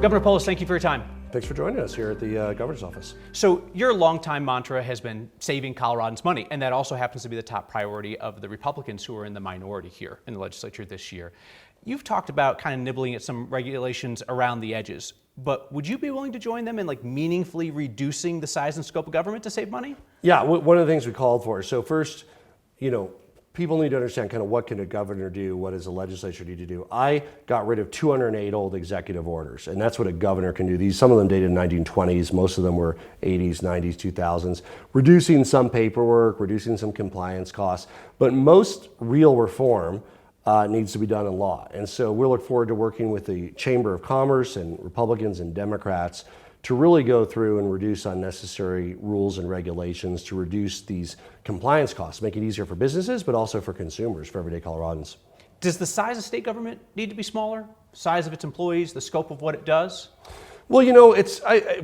Governor Polis, thank you for your time. Thanks for joining us here at the governor's office. So your longtime mantra has been saving Coloradans money, and that also happens to be the top priority of the Republicans who are in the minority here in the legislature this year. You've talked about kind of nibbling at some regulations around the edges, but would you be willing to join them in meaningfully reducing the size and scope of government to save money? Yeah, one of the things we called for. So first, people need to understand kind of what can a governor do, what does a legislature need to do. I got rid of 208 old executive orders, and that's what a governor can do. Some of them dated in the 1920s, most of them were 80s, 90s, 2000s, reducing some paperwork, reducing some compliance costs, but most real reform needs to be done in law. And so we look forward to working with the Chamber of Commerce and Republicans and Democrats to really go through and reduce unnecessary rules and regulations, to reduce these compliance costs, make it easier for businesses, but also for consumers, for everyday Coloradans. Does the size of state government need to be smaller? Size of its employees, the scope of what it does? Well,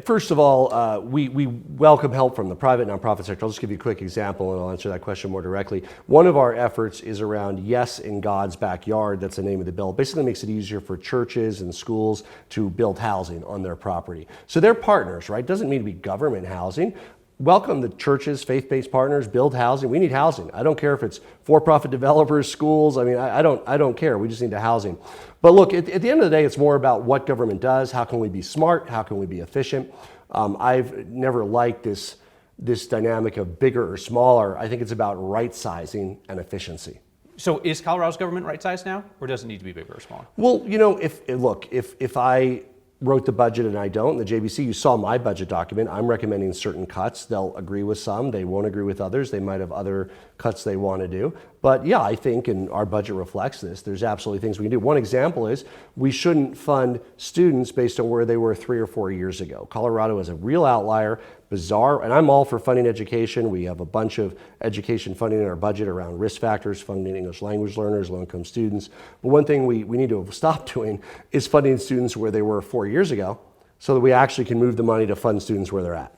first of all, we welcome help from the private nonprofit sector. I'll just give you a quick example and I'll answer that question more directly. One of our efforts is around Yes in God's Backyard. That's the name of the bill. It basically makes it easier for churches and schools to build housing on their property. So they're partners, right? Doesn't mean to be government housing. Welcome the churches, faith-based partners, build housing. We need housing. I don't care if it's for-profit developers, schools. I don't care. We just need the housing. But look, at the end of the day, it's more about what government does. How can we be smart? How can we be efficient? I've never liked this dynamic of bigger or smaller. I think it's about right sizing and efficiency. So is Colorado's government right sized now, or does it need to be bigger or smaller? Well, if I wrote the budget and I don't, the JBC, you saw my budget document, I'm recommending certain cuts. They'll agree with some, they won't agree with others. They might have other cuts they want to do. But yeah, I think, and our budget reflects this, there's absolutely things we can do. One example is we shouldn't fund students based on where they were 3 or 4 years ago. Colorado is a real outlier, bizarre, and I'm all for funding education. We have a bunch of education funding in our budget around risk factors, funding English language learners, low-income students. But one thing we need to stop doing is funding students where they were 4 years ago so that we actually can move the money to fund students where they're at.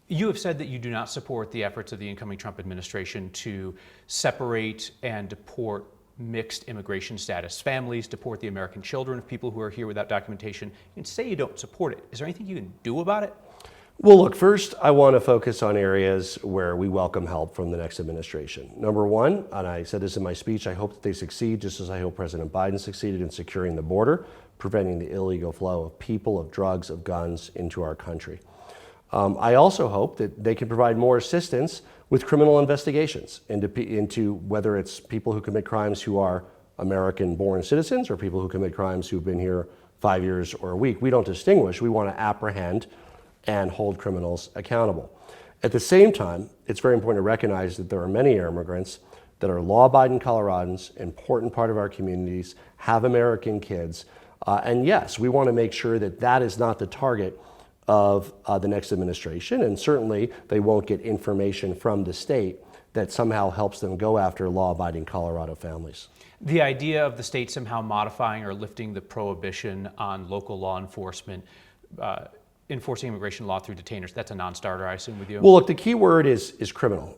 You have said that you do not support the efforts of the incoming Trump administration to separate and deport mixed immigration status families, deport the American children of people who are here without documentation. You can say you don't support it. Is there anything you can do about it? Well, look, first, I want to focus on areas where we welcome help from the next administration. Number one, and I said this in my speech, I hope that they succeed, just as I hope President Biden succeeded in securing the border, preventing the illegal flow of people, of drugs, of guns into our country. I also hope that they can provide more assistance with criminal investigations into whether it's people who commit crimes who are American-born citizens or people who commit crimes who've been here 5 years or a week. We don't distinguish. We want to apprehend and hold criminals accountable. At the same time, it's very important to recognize that there are many immigrants that are law-abiding Coloradans, important part of our communities, have American kids, and yes, we want to make sure that that is not the target of the next administration, and certainly they won't get information from the state that somehow helps them go after law-abiding Colorado families. The idea of the state somehow modifying or lifting the prohibition on local law enforcement enforcing immigration law through detainers, that's a non-starter, I assume, with you? Well, look, the key word is criminal.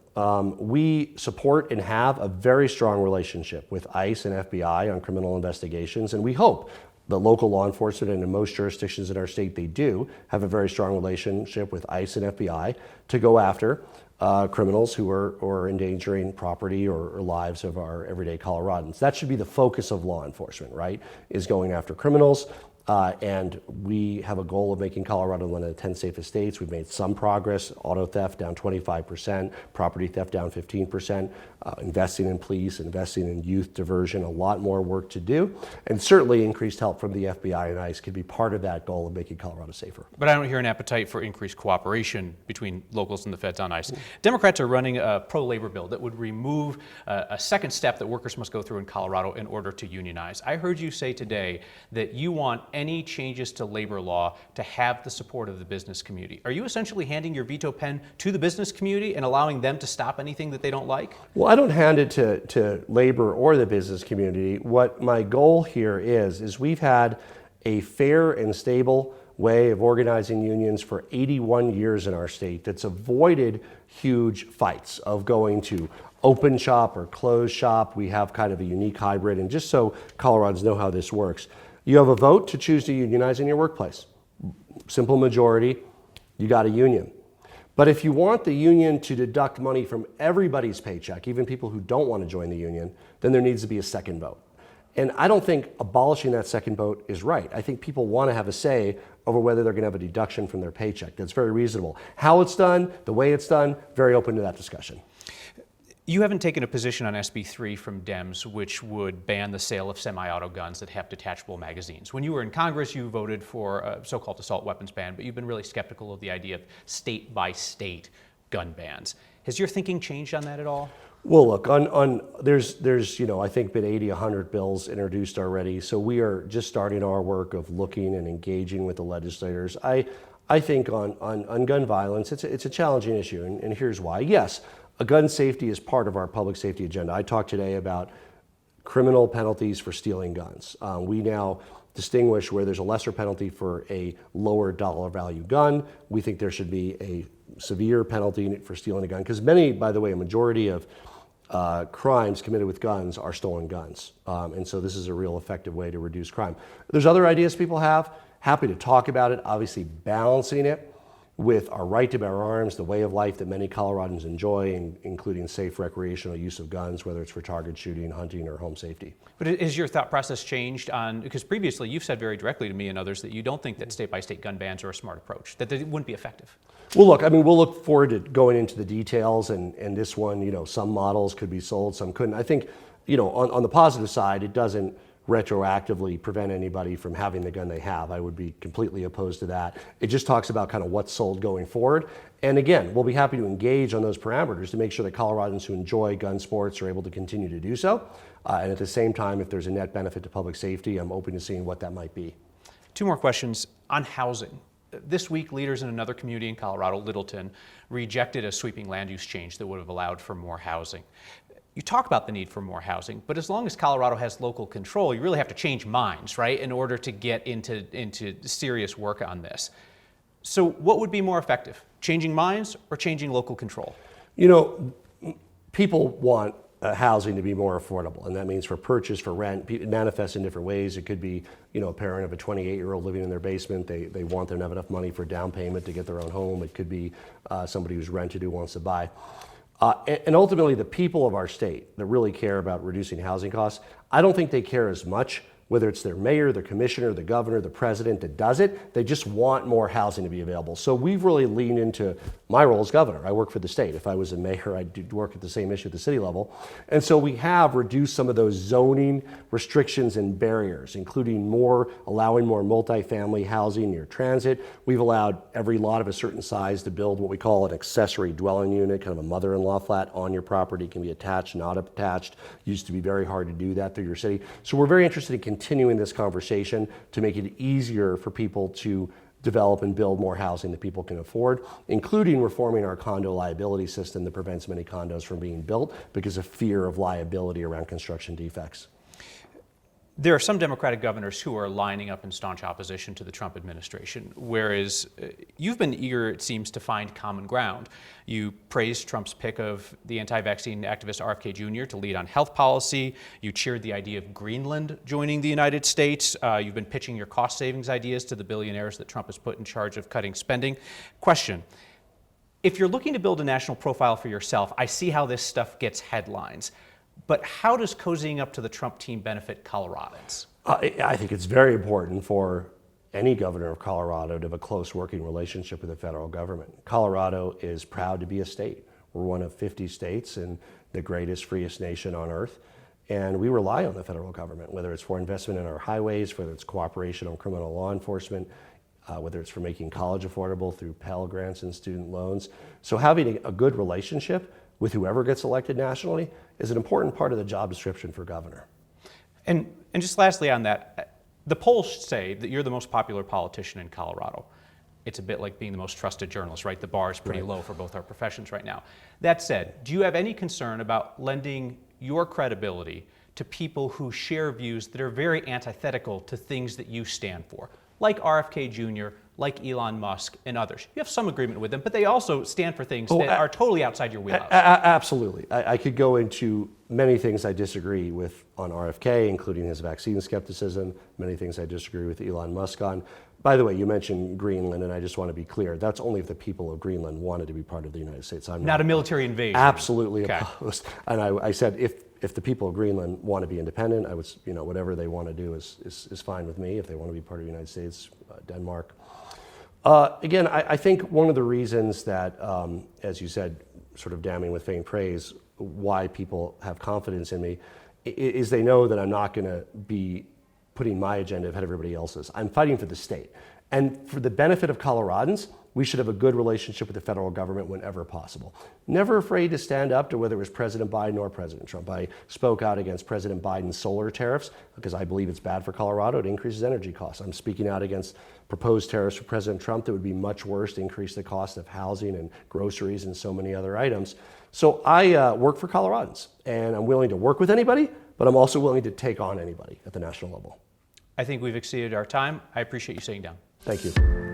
We support and have a very strong relationship with ICE and FBI on criminal investigations, and we hope the local law enforcement, and in most jurisdictions in our state, they do have a very strong relationship with ICE and FBI to go after criminals who are endangering property or lives of our everyday Coloradans. That should be the focus of law enforcement, right? Is going after criminals. And we have a goal of making Colorado one of the 10 safest states. We've made some progress. Auto theft down 25%, property theft down 15%, investing in police, investing in youth diversion, a lot more work to do. And certainly increased help from the FBI and ICE could be part of that goal of making Colorado safer. But I don't hear an appetite for increased cooperation between locals and the feds on ICE. Democrats are running a pro-labor bill that would remove a second step that workers must go through in Colorado in order to unionize. I heard you say today that you want any changes to labor law to have the support of the business community. Are you essentially handing your veto pen to the business community and allowing them to stop anything that they don't like? Well, I don't hand it to labor or the business community. What my goal here is we've had a fair and stable way of organizing unions for 81 years in our state that's avoided huge fights of going to open shop or closed shop. We have kind of a unique hybrid, and just so Coloradans know how this works, You have a vote to choose to unionize in your workplace. Simple majority, you got a union. But if you want the union to deduct money from everybody's paycheck, even people who don't want to join the union, then there needs to be a second vote. And I don't think abolishing that second vote is right. I think people want to have a say over whether they're going to have a deduction from their paycheck. That's very reasonable. How it's done, the way it's done, very open to that discussion. You haven't taken a position on SB 3 from Dems, which would ban the sale of semi-auto guns that have detachable magazines. When you were in Congress, you voted for a so-called assault weapons ban, but you've been really skeptical of the idea of state-by-state gun bans. Has your thinking changed on that at all? Well, look, there's I think been 80, 100 bills introduced already. So we are just starting our work of looking and engaging with the legislators. I think on gun violence, it's a challenging issue, and here's why. Yes, a gun safety is part of our public safety agenda. I talked today about criminal penalties for stealing guns. We now distinguish where there's a lesser penalty for a lower dollar value gun. We think there should be a severe penalty for stealing a gun, because by the way, a majority of crimes committed with guns are stolen guns. And so this is a real effective way to reduce crime. There's other ideas people have. Happy to talk about it, obviously balancing it with our right to bear arms, the way of life that many Coloradans enjoy, including safe recreational use of guns, whether it's for target shooting, hunting, or home safety. But has your thought process changed on, because previously you've said very directly to me and others that you don't think that state-by-state gun bans are a smart approach, that they wouldn't be effective? Well, look, we'll look forward to going into the details, and this one, some models could be sold, some couldn't. I think, on the positive side, it doesn't retroactively prevent anybody from having the gun they have. I would be completely opposed to that. It just talks about kind of what's sold going forward. And again, we'll be happy to engage on those parameters to make sure that Coloradans who enjoy gun sports are able to continue to do so. And at the same time, if there's a net benefit to public safety, I'm open to seeing what that might be. Two more questions on housing. This week, leaders in another community in Colorado, Littleton, rejected a sweeping land use change that would have allowed for more housing. You talk about the need for more housing, but as long as Colorado has local control, you really have to change minds, right, in order to get into serious work on this. So what would be more effective, changing minds or changing local control? People want housing to be more affordable, and that means for purchase, for rent. It manifests in different ways. It could be, a parent of a 28-year-old living in their basement. They want them to have enough money for down payment to get their own home. It could be somebody who's rented who wants to buy. And ultimately, the people of our state that really care about reducing housing costs, I don't think they care as much whether it's their mayor, their commissioner, the governor, the president that does it. They just want more housing to be available. So we've really leaned into my role as governor. I work for the state. If I was a mayor, I'd work at the same issue at the city level. And so we have reduced some of those zoning restrictions and barriers, including allowing more multifamily housing near transit. We've allowed every lot of a certain size to build what we call an accessory dwelling unit, kind of a mother-in-law flat on your property. It can be attached, not attached. Used to be very hard to do that through your city. So we're very interested in continuing this conversation to make it easier for people to develop and build more housing that people can afford, including reforming our condo liability system that prevents many condos from being built because of fear of liability around construction defects. There are some Democratic governors who are lining up in staunch opposition to the Trump administration, whereas you've been eager, it seems, to find common ground. You praised Trump's pick of the anti-vaccine activist RFK Jr. to lead on health policy. You cheered the idea of Greenland joining the United States. You've been pitching your cost savings ideas to the billionaires that Trump has put in charge of cutting spending. Question: if you're looking to build a national profile for yourself, I see how this stuff gets headlines. But how does cozying up to the Trump team benefit Coloradans? I think it's very important for any governor of Colorado to have a close working relationship with the federal government. Colorado is proud to be a state. We're one of 50 states and the greatest, freest nation on earth. And we rely on the federal government, whether it's for investment in our highways, whether it's cooperation on criminal law enforcement, whether it's for making college affordable through Pell Grants and student loans. So having a good relationship with whoever gets elected nationally is an important part of the job description for governor. And just lastly on that, the polls say that you're the most popular politician in Colorado. It's a bit like being the most trusted journalist, right? The bar is pretty low for both our professions right now. That said, do you have any concern about lending your credibility to people who share views that are very antithetical to things that you stand for, like RFK Jr., like Elon Musk and others? You have some agreement with them, but they also stand for things that are totally outside your wheelhouse. Absolutely. I could go into Many things I disagree with on RFK, including his vaccine skepticism, many things I disagree with Elon Musk on. By the way, you mentioned Greenland, and I just want to be clear, that's only if the people of Greenland wanted to be part of the United States. I'm Not a military invasion. absolutely Okay. opposed. And I said, if the people of Greenland want to be independent, I would, whatever they want to do is fine with me. If they want to be part of the United States, Denmark. Again, I think one of the reasons that, as you said, sort of damning with faint praise, why people have confidence in me is they know that I'm not going to be putting my agenda ahead of everybody else's. I'm fighting for the state. And for the benefit of Coloradans, we should have a good relationship with the federal government whenever possible. Never afraid to stand up to whether it was President Biden or President Trump. I spoke out against President Biden's solar tariffs because I believe it's bad for Colorado. It increases energy costs. I'm speaking out against proposed tariffs for President Trump that would be much worse, to increase the cost of housing and groceries and so many other items. So I work for Coloradans, and I'm willing to work with anybody, but I'm also willing to take on anybody at the national level. I think we've exceeded our time. I appreciate you sitting down. Thank you.